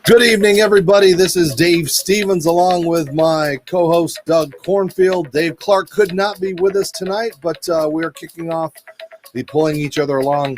Good evening, everybody. This is Dave Stevens along with my co-host, Doug Cornfield. Dave Clark could not be with us tonight, but we're kicking off the Pulling Each Other Along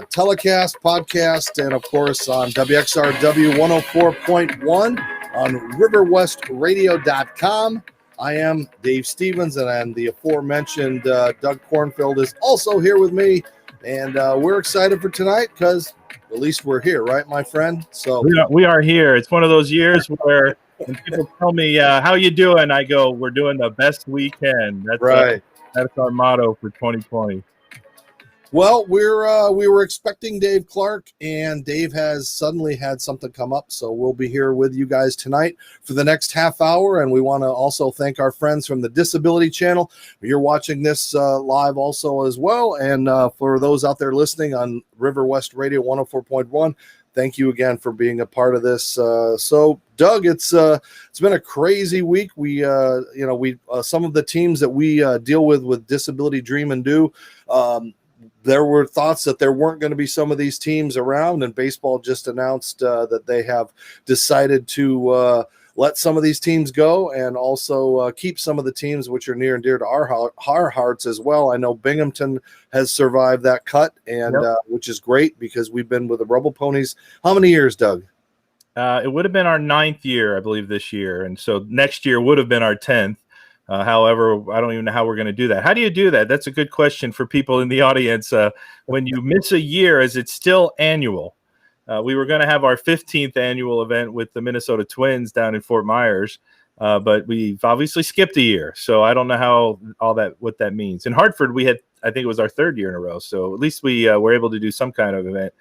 telecast, podcast, and, of course, on WXRW 104.1 on riverwestradio.com. I am Dave Stevens, and the aforementioned Doug Cornfield is also here with me, and we're excited for tonight because at least we're here, right, my friend? So we are here. It's one of those years where when people tell me, how you doing? I go, we're doing the best we can. That's right. That's our motto for 2020. Well, we were expecting Dave Clark, and Dave has suddenly had something come up, so we'll be here with you guys tonight for the next half hour, and we want to also thank our friends from the Disability Channel. You're watching this live also as well, and for those out there listening on River West Radio 104.1, thank you again for being a part of this. So, Doug, it's been a crazy week. We some of the teams that we deal with Disability Dream and Do. There were thoughts that there weren't going to be some of these teams around, and baseball just announced that they have decided to let some of these teams go and also keep some of the teams which are near and dear to our hearts as well. I know Binghamton has survived that cut, and which is great because we've been with the Rebel Ponies. How many years, Doug? It would have been our 9th year, I believe, this year, and so next year would have been our 10th. However, I don't even know how we're going to do that. How do you do that? That's a good question for people in the audience. When you miss a year, is it still annual? We were going to have our 15th annual event with the Minnesota Twins down in Fort Myers, but we've obviously skipped a year. So I don't know what that means. In Hartford, we had, I think it was our 3rd year in a row. So at least we were able to do some kind of event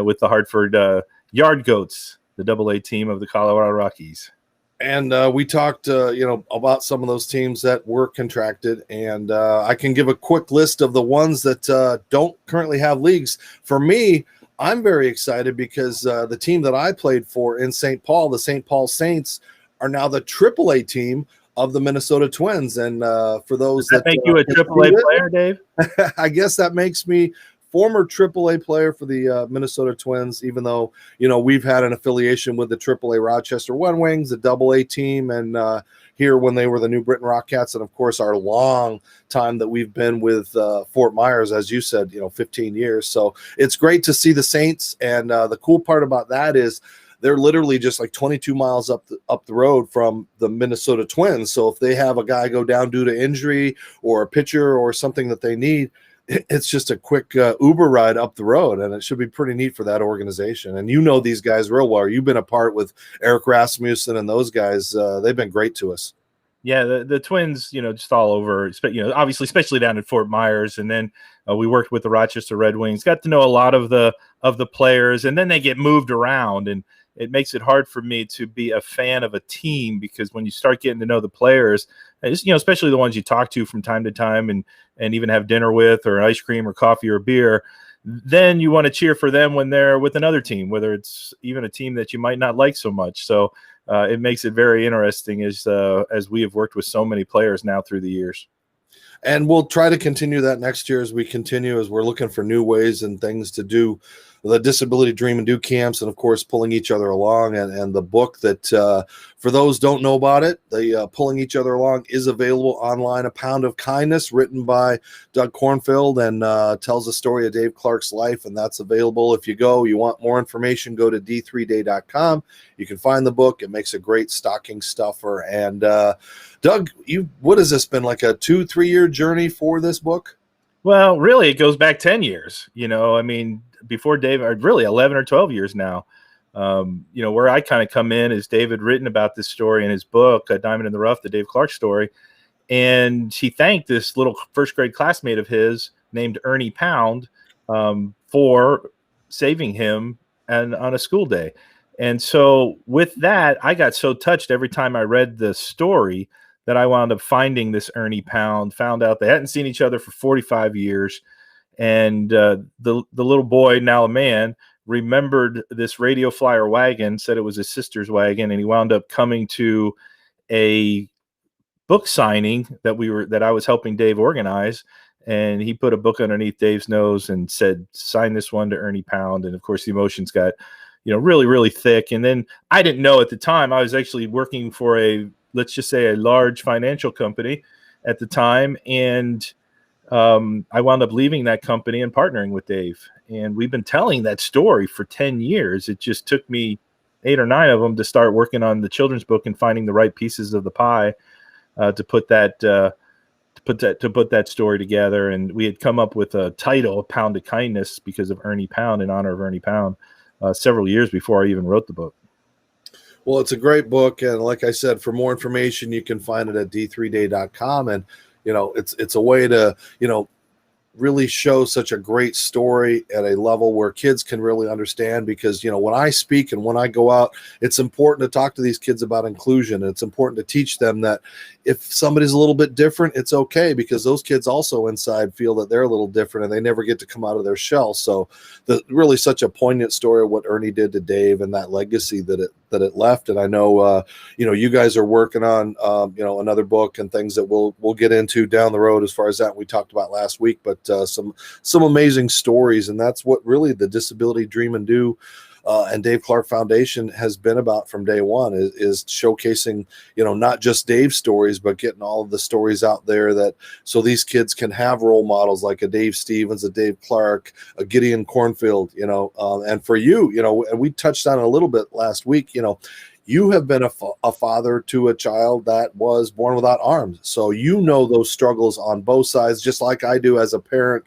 with the Hartford Yard Goats, the AA team of the Colorado Rockies. And we talked, about some of those teams that were contracted, and I can give a quick list of the ones that don't currently have leagues. For me, I'm very excited because the team that I played for in St. Paul, the St. Paul Saints, are now the AAA team of the Minnesota Twins. And for those that make you a AAA player, Dave, I guess that makes me former AAA player for the Minnesota Twins, even though, we've had an affiliation with the AAA Rochester Red Wings, the AA team, and here when they were the New Britain Rockcats, and, of course, our long time that we've been with Fort Myers, as you said, 15 years. So it's great to see the Saints, and the cool part about that is they're literally just like 22 miles up the road from the Minnesota Twins. So if they have a guy go down due to injury or a pitcher or something that they need, it's just a quick Uber ride up the road, and it should be pretty neat for that organization. And these guys real well. You've been a part with Eric Rasmussen and those guys. They've been great to us. Yeah, the Twins, just all over, obviously, especially down in Fort Myers. And then we worked with the Rochester Red Wings, got to know a lot of the players, and then they get moved around. And it makes it hard for me to be a fan of a team because when you start getting to know the players, especially the ones you talk to from time to time and even have dinner with or ice cream or coffee or beer, then you want to cheer for them when they're with another team, whether it's even a team that you might not like so much. So it makes it very interesting as we have worked with so many players now through the years. And we'll try to continue that next year as we're looking for new ways and things to do the Disability Dream and Do camps, and, of course, Pulling Each Other Along. And the book that, for those don't know about it, the Pulling Each Other Along is available online, A Pound of Kindness, written by Doug Cornfield, and tells the story of Dave Clark's life, and that's available. If you want more information, go to d3day.com. You can find the book. It makes a great stocking stuffer. And Doug, what has this been, like a 2-3 year journey for this book? Well, really, it goes back 10 years. Before Dave, or really 11 or 12 years now. Where I kind of come in is Dave had written about this story in his book, A Diamond in the Rough, the Dave Clark story. And he thanked this little first grade classmate of his named Ernie Pound for saving him on a school day. And so with that, I got so touched every time I read the story that I wound up finding this Ernie Pound, found out they hadn't seen each other for 45 years. And the little boy, now a man, remembered this radio flyer wagon, said it was his sister's wagon, and he wound up coming to a book signing that I was helping Dave organize. And he put a book underneath Dave's nose and said, "Sign this one to Ernie Pound." And of course, the emotions got really, really thick. And then I didn't know at the time, I was actually working for let's just say a large financial company at the time. And I wound up leaving that company and partnering with Dave. And we've been telling that story for 10 years. It just took me 8 or 9 of them to start working on the children's book and finding the right pieces of the pie to put that story together. And we had come up with a title, A Pound of Kindness, because of Ernie Pound, in honor of Ernie Pound, several years before I even wrote the book. Well, it's a great book, and like I said, for more information, you can find it at d3day.com. And it's a way to really show such a great story at a level where kids can really understand, because when I speak and when I go out, it's important to talk to these kids about inclusion. And it's important to teach them that if somebody's a little bit different, it's okay, because those kids also inside feel that they're a little different and they never get to come out of their shell. So really such a poignant story of what Ernie did to Dave and that legacy that it left. And I know you guys are working on another book and things that we'll get into down the road as far as that we talked about last week, but some amazing stories. And that's what really the Disability Dream and Do and Dave Clark Foundation has been about from day one, is showcasing, not just Dave's stories, but getting all of the stories out there so these kids can have role models like a Dave Stevens, a Dave Clark, a Gideon Cornfield, and for you, and we touched on it a little bit last week, you have been a father to a child that was born without arms. So those struggles on both sides, just like I do as a parent,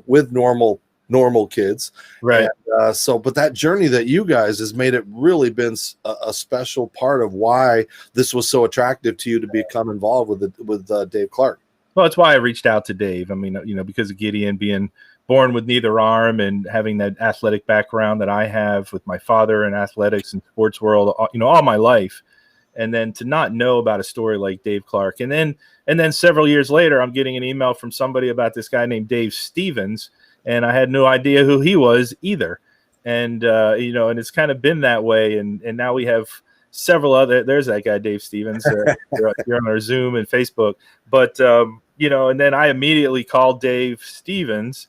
with normal kids. Right. And, but that journey that you guys has made it really been a special part of why this was so attractive to you to become involved with Dave Clark. Well, that's why I reached out to Dave. I mean, because of Gideon being born with neither arm and having that athletic background that I have with my father in athletics and sports world, all my life. And then to not know about a story like Dave Clark. And then several years later, I'm getting an email from somebody about this guy named Dave Stevens. And I had no idea who he was either. And, and it's kind of been that way. And now we have several other, there's that guy, Dave Stevens, you're on our Zoom and Facebook. But, and then I immediately called Dave Stevens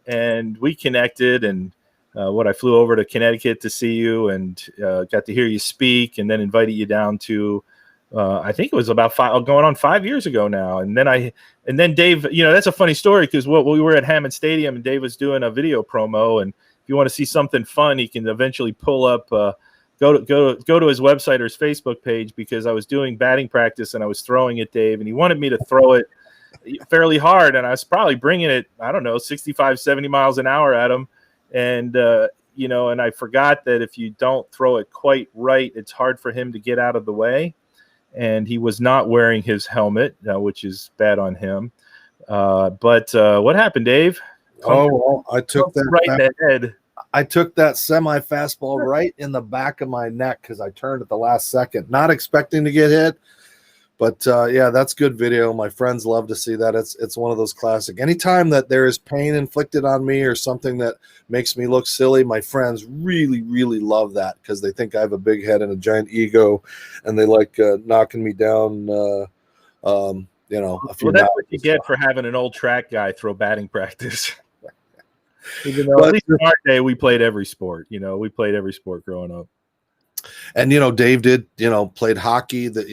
and we connected, and I flew over to Connecticut to see you and got to hear you speak, and then invited you down to, I think it was about going on 5 years ago now. And then Dave, that's a funny story, because we were at Hammond Stadium and Dave was doing a video promo. And if you want to see something fun, he can eventually pull up, go to his website or his Facebook page, because I was doing batting practice and I was throwing at Dave, and he wanted me to throw it fairly hard. And I was probably bringing it, 65, 70 miles an hour at him. And, and I forgot that if you don't throw it quite right, it's hard for him to get out of the way. And he was not wearing his helmet, which is bad on him. But what happened, Dave? I took that right in the head. I took that semi fastball right in the back of my neck because I turned at the last second, not expecting to get hit. But that's good video. My friends love to see that. It's one of those classic. Anytime that there is pain inflicted on me or something that makes me look silly, my friends really, really love that, because they think I have a big head and a giant ego, and they like knocking me down. A few. That's what you get for having an old track guy throw batting practice. Even though at least in our day we played every sport. We played every sport growing up. And Dave did played hockey. That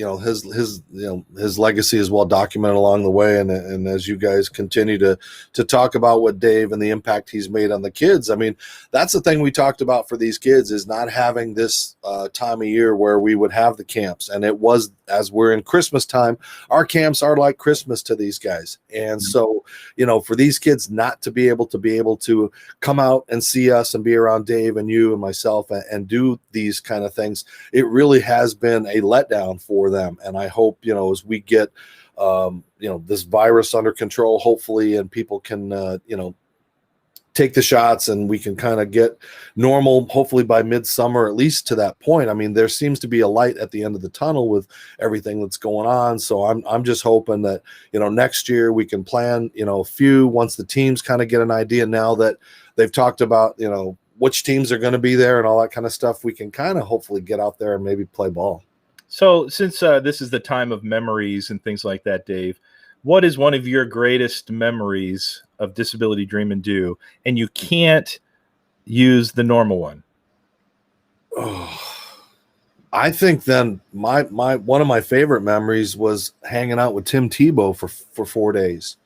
his legacy is well documented along the way. And as you guys continue to talk about what Dave and the impact he's made on the kids, I mean, that's the thing we talked about for these kids, is not having this time of year where we would have the camps. And it was, as we're in Christmas time, our camps are like Christmas to these guys. And so for these kids not to be able to come out and see us and be around Dave and you and myself and do these kind of things, it really has been a letdown for them. And I hope, as we get, this virus under control, hopefully, and people can, take the shots and we can kind of get normal, hopefully by midsummer, at least to that point. I mean, there seems to be a light at the end of the tunnel with everything that's going on. So I'm just hoping that, next year we can plan, a few, once the teams kind of get an idea now that they've talked about, which teams are going to be there and all that kind of stuff, we can kind of hopefully get out there and maybe play ball. So since this is the time of memories and things like that, Dave, what is one of your greatest memories of Disability Dream and Do? And you can't use the normal one. Oh, I think then my one of my favorite memories was hanging out with Tim Tebow for 4 days,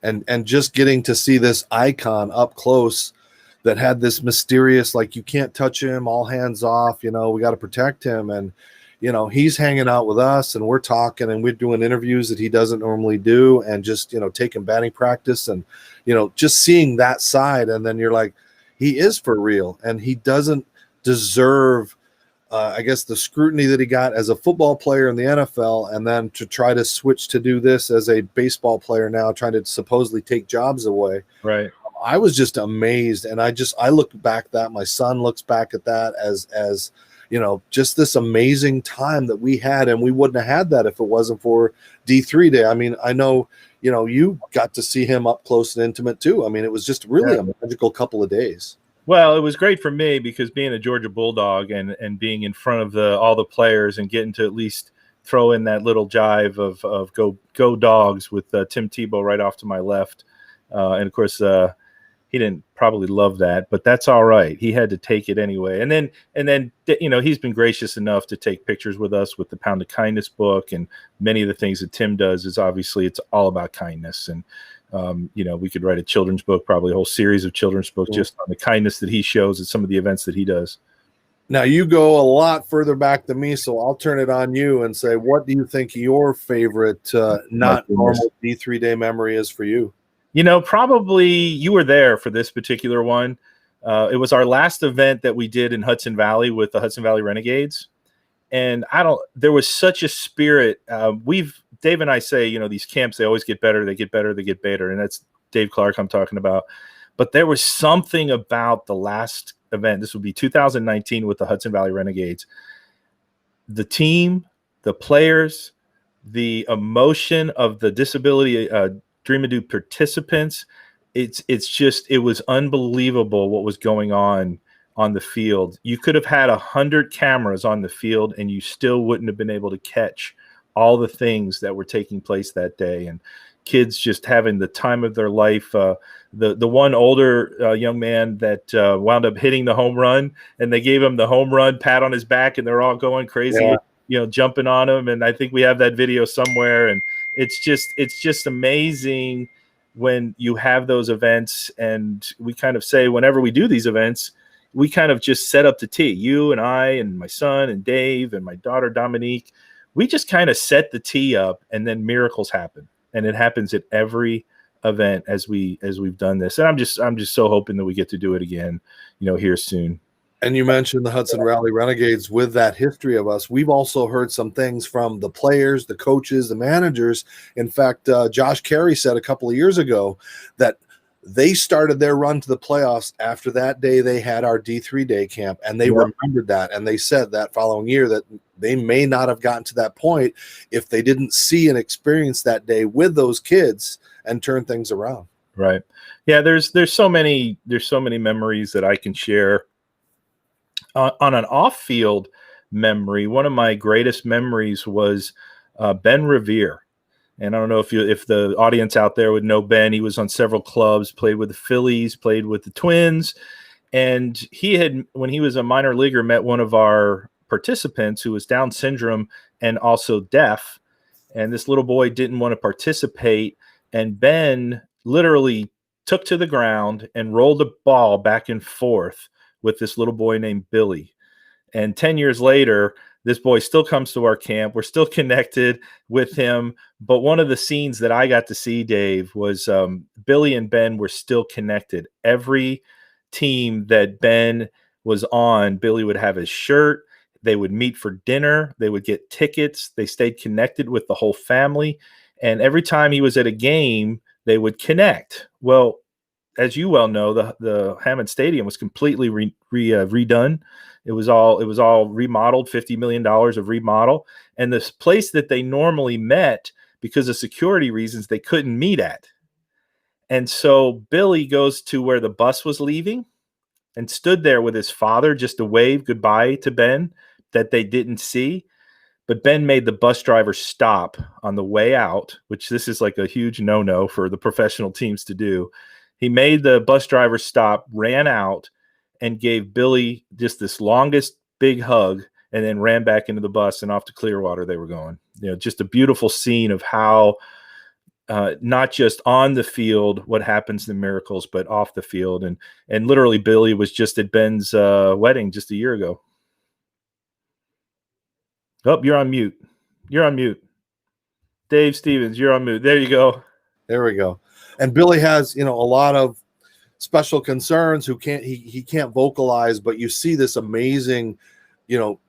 and just getting to see this icon up close that had this mysterious, like, you can't touch him, all hands off, we got to protect him. And he's hanging out with us, and we're talking, and we're doing interviews that he doesn't normally do, and just taking batting practice, and just seeing that side. And then you're like, he is for real, and he doesn't deserve I guess the scrutiny that he got as a football player in the NFL, and then to try to switch to do this as a baseball player now, trying to supposedly take jobs away. Right. I was just amazed. And I look back that my son looks back at that as just this amazing time that we had. And we wouldn't have had that if it wasn't for D3 Day. I mean, I know, you got to see him up close and intimate too. I mean, it was just really a magical couple of days. Well, it was great for me because being a Georgia Bulldog and being in front of all the players and getting to at least throw in that little jive of go Dogs with Tim Tebow right off to my left. And of course, he didn't probably love that, but that's all right. He had to take it anyway. And then he's been gracious enough to take pictures with us with the Pound of Kindness book, and many of the things that Tim does is obviously it's all about kindness. And we could write a children's book, probably a whole series of children's books just on the kindness that he shows at some of the events that he does. Now, you go a lot further back than me, so I'll turn it on you and say, what do you think your favorite not normal D3 Day memory is for you? Probably you were there for this particular one. It was our last event that we did in Hudson Valley with the Hudson Valley Renegades. And there was such a spirit. Dave and I say, these camps, they always get better. They get better. They get better. And that's Dave Clark I'm talking about. But there was something about the last event. This would be 2019 with the Hudson Valley Renegades. The team, the players, the emotion of the disability Dream and Do participants. It was unbelievable what was going on the field. You could have had 100 cameras on the field and you still wouldn't have been able to catch all the things that were taking place that day. And kids just having the time of their life. The one older young man that wound up hitting the home run, and they gave him the home run pat on his back, and they're all going crazy, jumping on him. And I think we have that video somewhere. And it's just amazing when you have those events. And we kind of say, whenever we do these events, we kind of just set up the tee. You and I and my son and Dave and my daughter Dominique, we just kind of set the tee up, and then miracles happen. And it happens at every event as we've done this. And I'm just so hoping that we get to do it again, here soon. And you mentioned the Hudson Valley Renegades. With that history of us, we've also heard some things from the players, the coaches, the managers. In fact, Josh Carey said a couple of years ago that they started their run to the playoffs after that day they had our D3 Day camp, and they remembered that. And they said that following year that they may not have gotten to that point if they didn't see and experience that day with those kids and turn things around. Right. Yeah. There's so many memories that I can share. On an off-field memory, one of my greatest memories was Ben Revere. And I don't know if the audience out there would know Ben. He was on several clubs, played with the Phillies, played with the Twins. And he had, when he was a minor leaguer, met one of our participants who was Down syndrome and also deaf. And this little boy didn't want to participate. And Ben literally took to the ground and rolled a ball back and forth with this little boy named Billy. And 10 years later, this boy still comes to our camp. We're still connected with him. But one of the scenes that I got to see, Dave, was Billy and Ben were still connected. Every team that Ben was on, Billy would have his shirt. They would meet for dinner. They would get tickets. They stayed connected with the whole family. And every time he was at a game, they would connect. Well, as you well know, the Hammond Stadium was completely redone. It was all remodeled, $50 million of remodel. And this place that they normally met, because of security reasons, they couldn't meet at. And so Billy goes to where the bus was leaving and stood there with his father just to wave goodbye to Ben that they didn't see. But Ben made the bus driver stop on the way out, which this is like a huge no-no for the professional teams to do. He made the bus driver stop, ran out, and gave Billy just this longest big hug, and then ran back into the bus and off to Clearwater they were going. Just a beautiful scene of how not just on the field what happens in miracles, but off the field. And literally Billy was just at Ben's wedding just a year ago. Oh, you're on mute. Dave Stevens, you're on mute. There you go. There we go. And Billy has, a lot of special concerns he can't vocalize, but you see this amazing,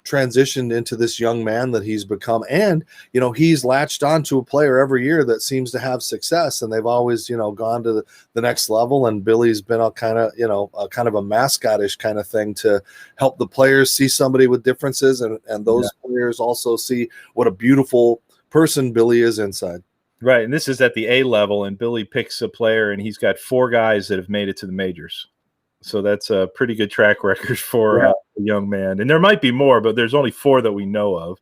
transition into this young man that he's become. And, he's latched onto a player every year that seems to have success, and they've always, gone to the next level. And Billy's been a kind of a mascotish kind of thing to help the players see somebody with differences. And those players also see what a beautiful person Billy is inside. Right. And this is at the A level, and Billy picks a player, and he's got 4 guys that have made it to the majors. So that's a pretty good track record for a young man. And there might be more, but there's only 4 that we know of.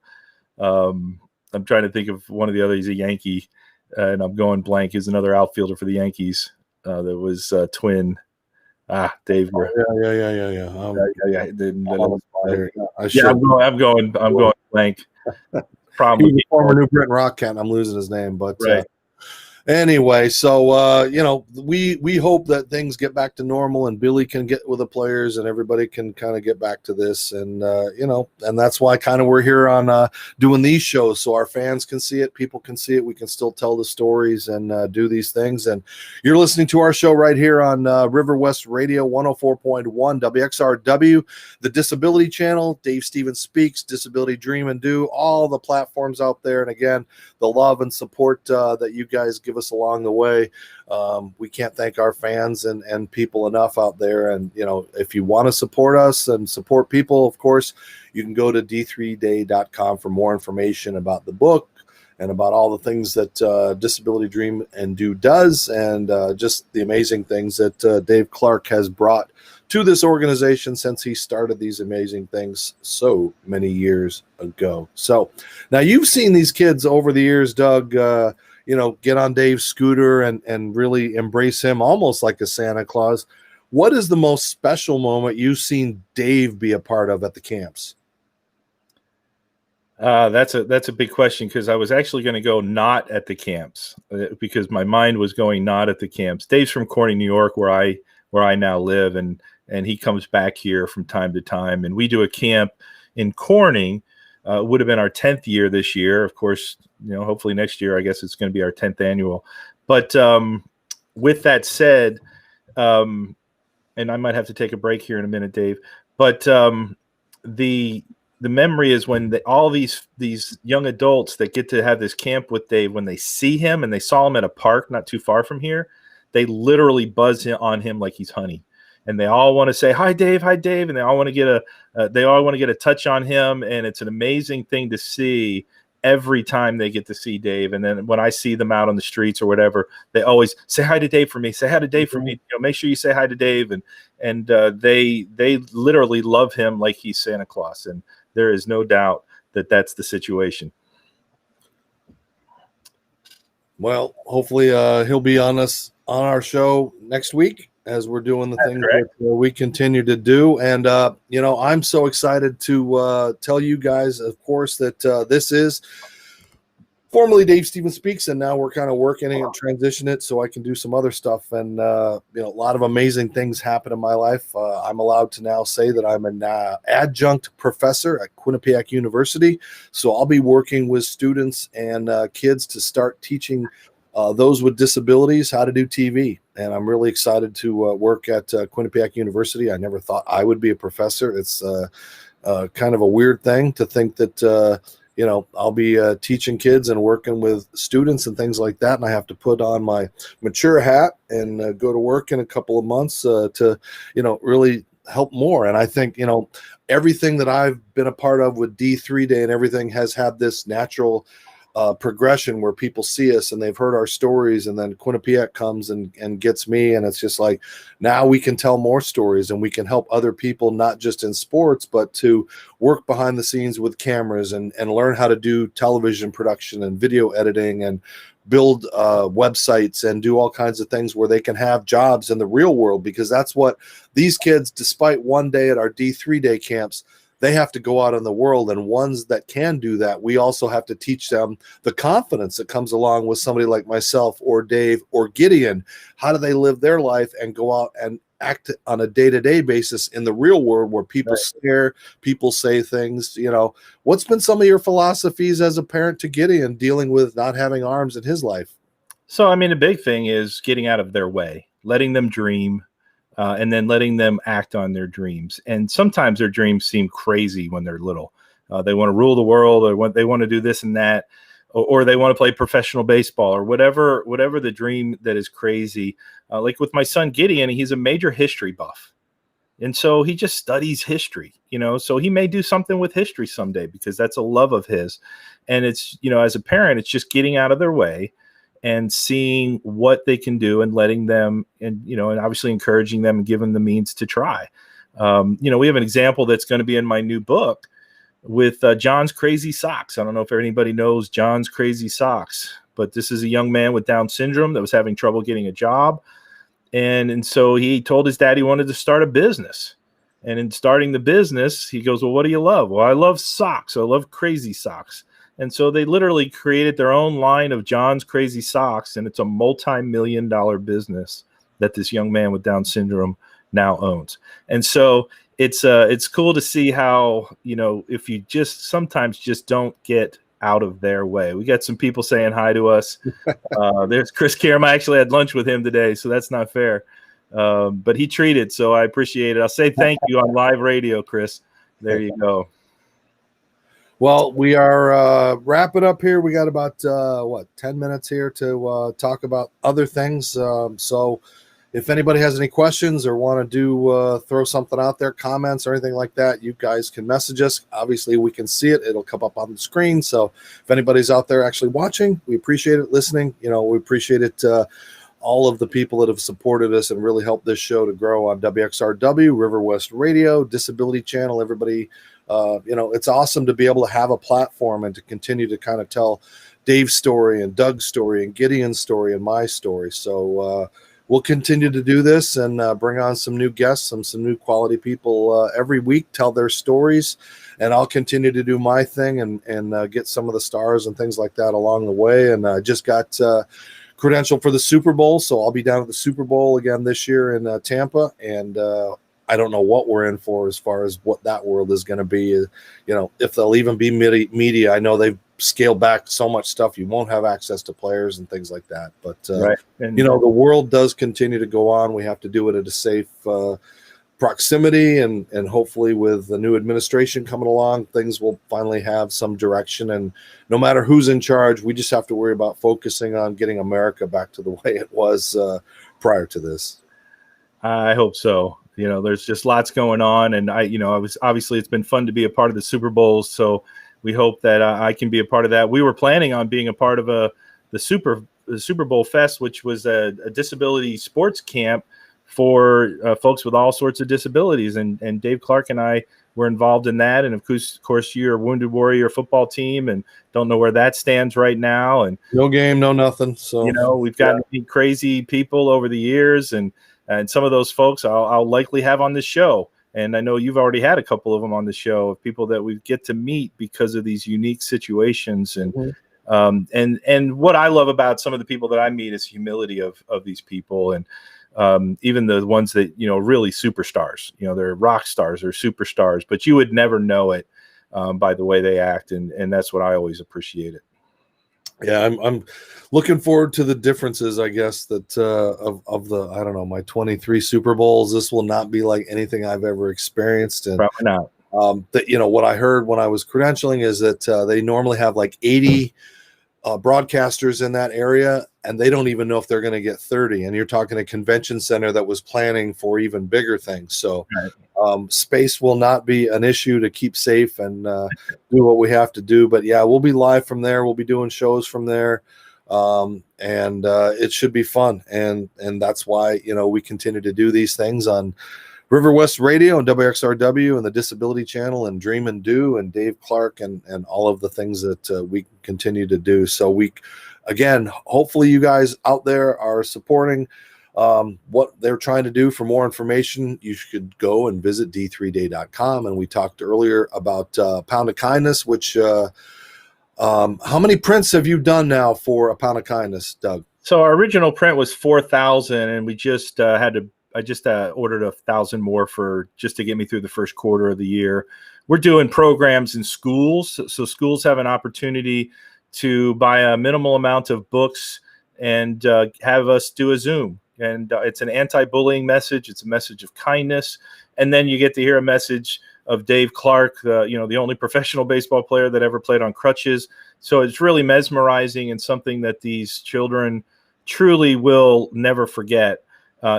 I'm trying to think of one of the others. He's a Yankee, and I'm going blank. He's another outfielder for the Yankees that was twin. Dave. Yeah. I'm going blank. Probably he's a former New Britain Rock cat. I'm losing his name, but right. Anyway, so we hope that things get back to normal and Billy can get with the players and everybody can kind of get back to this, and and that's why kind of we're here on doing these shows, so our fans can see it, people can see it, we can still tell the stories and do these things. And you're listening to our show right here on River West Radio 104.1 WXRW, the Disability Channel, Dave Stevens Speaks, Disability Dream and Do, all the platforms out there. And again, the love and support that you guys give us along the way. We can't thank our fans and people enough out there. And, if you want to support us and support people, of course, you can go to d3day.com for more information about the book and about all the things that Disability Dream and Do does, and just the amazing things that Dave Clark has brought to this organization since he started these amazing things so many years ago. So now you've seen these kids over the years, Doug, get on Dave's scooter and really embrace him almost like a Santa Claus. What is the most special moment you've seen Dave be a part of at the camps? That's a big question, because I was actually going to go not at the camps because my mind was going not at the camps. Dave's from Corning, New York, where I now live, and he comes back here from time to time, and we do a camp in Corning. Would have been our 10th year this year. Of course, hopefully next year, I guess it's going to be our 10th annual. But with that said, and I might have to take a break here in a minute, Dave, but the memory is when all these young adults that get to have this camp with Dave, when they see him, and they saw him at a park not too far from here, they literally buzz on him like he's honey. And they all want to say, hi, Dave, and they all want to get a touch on him. And it's an amazing thing to see every time they get to see Dave. And then when I see them out on the streets or whatever, they always say hi to Dave for me. Say hi to Dave for me. Make sure you say hi to Dave. And they literally love him like he's Santa Claus. And there is no doubt that that's the situation. Well, hopefully he'll be on our show next week, as we're doing the things that we continue to do. And, I'm so excited to tell you guys, of course, that this is formerly Dave Stevens Speaks, and now we're kind of working and transition it so I can do some other stuff. And, a lot of amazing things happen in my life. I'm allowed to now say that I'm an adjunct professor at Quinnipiac University. So I'll be working with students and kids to start teaching those with disabilities how to do TV. And I'm really excited to work at Quinnipiac University. I never thought I would be a professor. It's kind of a weird thing to think that, I'll be teaching kids and working with students and things like that. And I have to put on my mature hat and go to work in a couple of months to, really help more. And I think, everything that I've been a part of with D3 Day and everything has had this natural progression where people see us and they've heard our stories, and then Quinnipiac comes and gets me, and it's just like, now we can tell more stories and we can help other people, not just in sports, but to work behind the scenes with cameras and learn how to do television production and video editing and build websites and do all kinds of things where they can have jobs in the real world, because that's what these kids, despite one day at our D3 Day camps, they have to go out in the world, and ones that can do that, we also have to teach them the confidence that comes along with somebody like myself or Dave or Gideon. How do they live their life and go out and act on a day-to-day basis in the real world where people stare, people say things? What's been some of your philosophies as a parent to Gideon dealing with not having arms in his life? So, I mean, the big thing is getting out of their way, letting them dream, and then letting them act on their dreams. And sometimes their dreams seem crazy when they're little. They want to rule the world, or they want to do this and that, or they want to play professional baseball, or whatever the dream that is crazy. Like with my son Gideon, he's a major history buff. And so he just studies history, so he may do something with history someday because that's a love of his. And it's, as a parent, it's just getting out of their way and seeing what they can do and letting them, and obviously encouraging them and giving them the means to try. We have an example that's going to be in my new book with John's Crazy Socks. I don't know if anybody knows John's Crazy Socks, but this is a young man with Down syndrome that was having trouble getting a job. And so he told his dad he wanted to start a business. And in starting the business, he goes, well, what do you love? Well, I love socks. I love crazy socks. And so they literally created their own line of John's Crazy Socks, and it's a multi-million-dollar business that this young man with Down syndrome now owns. And so it's cool to see how, if you sometimes just don't get out of their way. We got some people saying hi to us. There's Chris Karam. I actually had lunch with him today, so that's not fair. But he treated, so I appreciate it. I'll say thank you on live radio, Chris. There you go. Well, we are wrapping up here. We got about 10 minutes here to talk about other things. So if anybody has any questions or want to do throw something out there, comments or anything like that, you guys can message us. Obviously, we can see it. It'll come up on the screen. So if anybody's out there actually watching, we appreciate it. Listening, we appreciate it. All of the people that have supported us and really helped this show to grow on WXRW, River West Radio, Disability Channel, everybody. It's awesome to be able to have a platform and to continue to kind of tell Dave's story and Doug's story and Gideon's story and my story. So we'll continue to do this and bring on some new guests, some new quality people every week, tell their stories, and I'll continue to do my thing and get some of the stars and things like that along the way. And I just got credential for the Super Bowl, so I'll be down at the Super Bowl again this year in Tampa, and I don't know what we're in for as far as what that world is going to be. If they'll even be media. I know they've scaled back so much stuff. You won't have access to players and things like that. But, right. And, the world does continue to go on. We have to do it at a safe proximity. And hopefully with the new administration coming along, things will finally have some direction. And no matter who's in charge, we just have to worry about focusing on getting America back to the way it was prior to this. I hope so. There's just lots going on, and obviously it's been fun to be a part of the Super Bowls. So we hope that I can be a part of that. We were planning on being a part of the Super Bowl Fest, which was a disability sports camp for folks with all sorts of disabilities. And Dave Clark and I were involved in that. And of course, you're a Wounded Warrior football team, and don't know where that stands right now. And no game, no nothing. So we've gotten crazy people over the years, and some of those folks I'll likely have on this show. And I know you've already had a couple of them on the show, of people that we get to meet because of these unique situations. And and what I love about some of the people that I meet is humility of these people. And even the ones that, really superstars, they're rock stars or superstars, but you would never know it by the way they act. And that's what I always appreciate it. Yeah, I'm looking forward to the differences, I guess, that of the, I don't know, my 23 Super Bowls. This will not be like anything I've ever experienced. And probably not. What I heard when I was credentialing is that they normally have like 80 broadcasters in that area, and they don't even know if they're going to get 30. And you're talking a convention center that was planning for even bigger things. So space will not be an issue to keep safe and do what we have to do. But yeah, we'll be live from there. We'll be doing shows from there. And it should be fun. And that's why, we continue to do these things on River West Radio and WXRW and the Disability Channel and Dream and Do and Dave Clark and all of the things that we continue to do. So again, hopefully you guys out there are supporting what they're trying to do. For more information, you should go and visit d3day.com. And we talked earlier about Pound of Kindness, which how many prints have you done now for A Pound of Kindness, Doug? So our original print was 4,000, and we just I just ordered 1,000 more just to get me through the first quarter of the year. We're doing programs in schools, so schools have an opportunity to buy a minimal amount of books and have us do a Zoom. And it's an anti-bullying message. It's a message of kindness, and then you get to hear a message of Dave Clark, the only professional baseball player that ever played on crutches. So it's really mesmerizing and something that these children truly will never forget.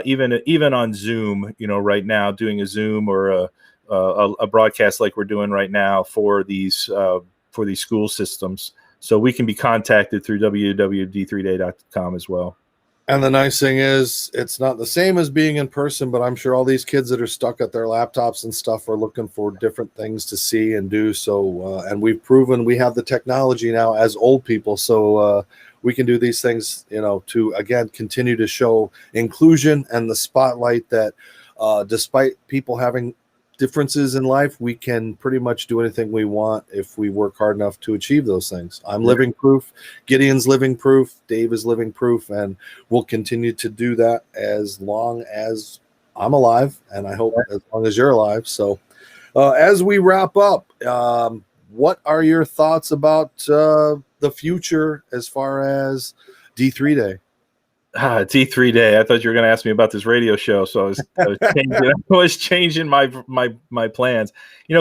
Even on Zoom, right now, doing a Zoom or a broadcast like we're doing right now for these school systems. So we can be contacted through www.d3day.com as well. And the nice thing is, it's not the same as being in person, but I'm sure all these kids that are stuck at their laptops and stuff are looking for different things to see and do. So, and we've proven we have the technology now as old people. So we can do these things, to, again, continue to show inclusion and the spotlight that despite people having differences in life, we can pretty much do anything we want if we work hard enough to achieve those things. I'm living proof. Gideon's living proof. Dave is living proof, and we'll continue to do that as long as I'm alive, and I hope as long as you're alive. So as we wrap up, what are your thoughts about the future as far as D3 Day? D3 Day. I thought you were going to ask me about this radio show, so I was changing my plans.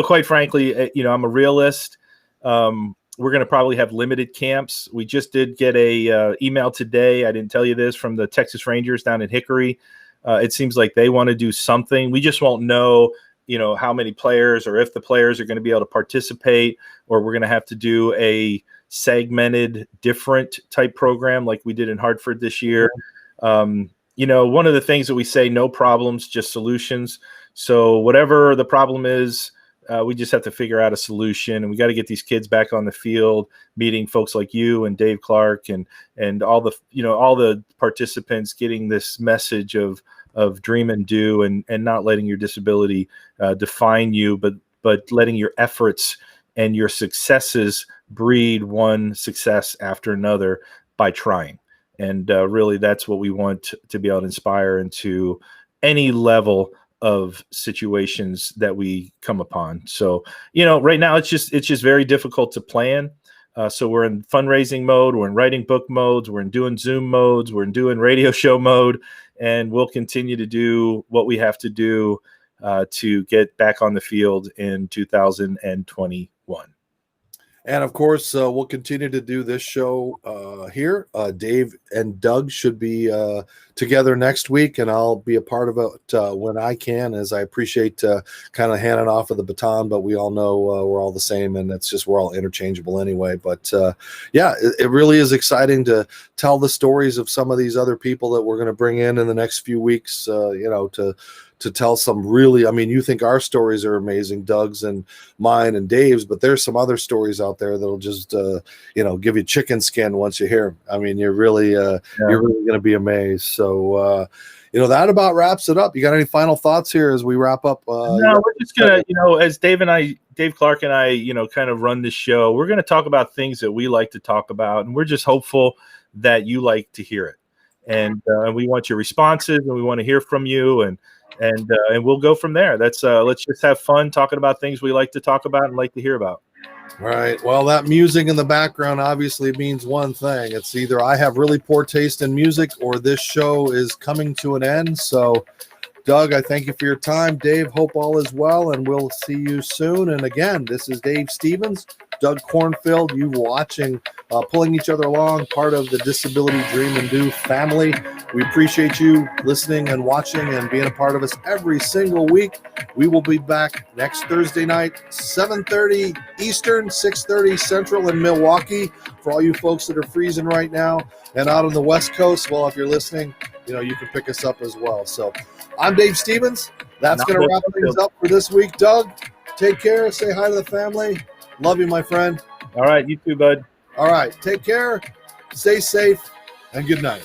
Quite frankly, I'm a realist. We're going to probably have limited camps. We just did get a email today. I didn't tell you this, from the Texas Rangers down in Hickory. It seems like they want to do something. We just won't know, how many players or if the players are going to be able to participate, or we're going to have to do a segmented different type program like we did in Hartford this year. One of the things that we say, no problems, just solutions. So whatever the problem is, we just have to figure out a solution, and we got to get these kids back on the field, meeting folks like you and Dave Clark and all the participants, getting this message of dream and do, and not letting your disability define you, but letting your efforts and your successes breed one success after another by trying. And really, that's what we want to be able to inspire into any level of situations that we come upon. So, right now it's just very difficult to plan. So we're in fundraising mode, we're in writing book modes, we're in doing Zoom modes, we're in doing radio show mode, and we'll continue to do what we have to do to get back on the field in 2021. And of course, we'll continue to do this show here. Dave and Doug should be together next week, and I'll be a part of it when I can, as I appreciate kind of handing off of the baton. But we all know we're all the same, and it's just we're all interchangeable anyway. But it really is exciting to tell the stories of some of these other people that we're going to bring in the next few weeks, to tell some really, you think our stories are amazing, Doug's and mine and Dave's, but there's some other stories out there that'll just, give you chicken skin once you hear them. You're really going to be amazed. So, that about wraps it up. You got any final thoughts here as we wrap up? No, we're just going to, as Dave Clark and I, kind of run this show, we're going to talk about things that we like to talk about. And we're just hopeful that you like to hear it. And we want your responses, and we want to hear from you, and we'll go from there. Let's just have fun talking about things we like to talk about and like to hear about. All right. Well, that music in the background obviously means one thing. It's either I have really poor taste in music, or this show is coming to an end. So, Doug, I thank you for your time. Dave, hope all is well, and we'll see you soon. And again, this is Dave Stevens, Doug Cornfield, you watching, pulling each other along, part of the Disability Dream and Do family. We appreciate you listening and watching and being a part of us every single week. We will be back next Thursday night, 7:30 Eastern, 6:30 Central in Milwaukee. For all you folks that are freezing right now and out on the West Coast, well, if you're listening, you can pick us up as well. So I'm Dave Stevens. That's going to wrap things up for this week. Doug, take care. Say hi to the family. Love you, my friend. All right. You too, bud. All right. Take care. Stay safe, and good night.